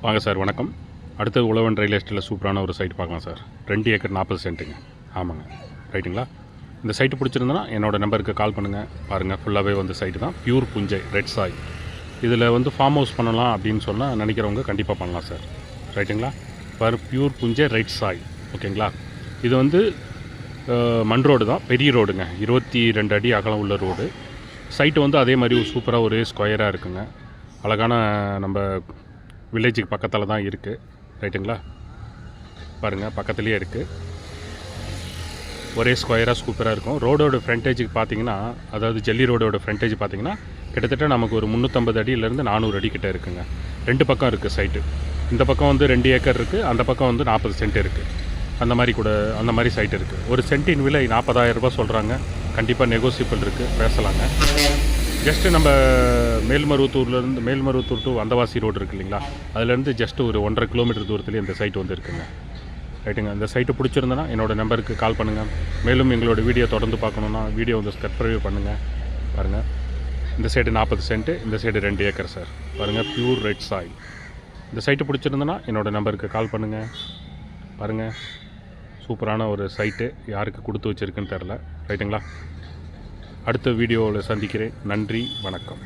வாங்க சார், வணக்கம். அடுத்து உழவன் ரயில் எஸ்டேட்டில் சூப்பரான ஒரு சைட் பார்க்கலாம் சார். 2 ஏக்கர் 40 சென்ட்டுங்க. ஆமாங்க, ரைட்டுங்களா? இந்த சைட்டு பிடிச்சிருந்தனா என்னோடய நம்பருக்கு கால் பண்ணுங்கள். பாருங்கள், ஃபுல்லாகவே வந்து சைட்டு தான். பியூர் புஞ்சை ரெட் சாய். இதில் வந்து ஃபார்ம் ஹவுஸ் பண்ணலாம் அப்படின்னு சொன்னால் நினைக்கிறவங்க கண்டிப்பாக பண்ணலாம் சார். ரைட்டுங்களா? பியூர் புஞ்சை ரெட் சாய். ஓகேங்களா? இது வந்து மண் ரோடு தான், பெரிய ரோடுங்க. 22 அடி அகலம் உள்ள ரோடு. சைட்டு வந்து அதே மாதிரி சூப்பராக ஒரே ஸ்கொயராக இருக்குங்க. அழகான நம்ம வில்லேஜுக்கு பக்கத்தில் தான் இருக்குது. ரைட்டுங்களா? பாருங்கள், பக்கத்துலேயே இருக்குது. ஒரே ஸ்கொயராக சூப்பராக இருக்கும். ரோடோட ஃப்ரண்டேஜுக்கு பார்த்தீங்கன்னா, அதாவது ஜல்லி ரோடோட ஃப்ரண்டேஜ் பார்த்தீங்கன்னா கிட்டத்தட்ட நமக்கு ஒரு 350 அடியிலேருந்து 400 அடி கிட்டே இருக்குங்க. 2 பக்கம் இருக்குது சைட்டு. இந்த பக்கம் வந்து 2 ஏக்கர் இருக்குது, அந்த பக்கம் வந்து 40 சென்ட் இருக்குது. அந்த மாதிரி சைட் இருக்குது. ஒரு சென்ட்டின் விலை 40,000 ரூபாய் சொல்கிறாங்க. கண்டிப்பாக நெகோசியபிள் இருக்குது, பேசலாங்க. ஜஸ்ட்டு நம்ம மேல்மருவத்தூர் டு வந்தவாசி ரோடு இருக்குது இல்லைங்களா, அதுலேருந்து ஜஸ்ட்டு ஒரு 1.5 கிலோமீட்டர் தூரத்துலேயே இந்த சைட்டு வந்து இருக்குங்க. ரைட்டுங்க. இந்த சைட்டு பிடிச்சிருந்தனா என்னோடய நம்பருக்கு கால் பண்ணுங்கள். மேலும் எங்களோட வீடியோ தொடர்ந்து பார்க்கணுன்னா வீடியோ வந்து சப்ஸ்கிரைப் பண்ணுங்கள். பாருங்கள், இந்த சைடு 40 சென்ட்டு, இந்த சைடு 2 ஏக்கர் சார். பாருங்கள், பியூர் ரெட் சாயில். இந்த சைட்டு பிடிச்சிருந்தனா என்னோடய நம்பருக்கு கால் பண்ணுங்கள். பாருங்கள், சூப்பரான ஒரு சைட்டு. யாருக்கு கொடுத்து வச்சுருக்குன்னு தெரில. ரைட்டுங்களா? அடுத்த வீடியோவில் சந்திக்கிறேன். நன்றி, வணக்கம்.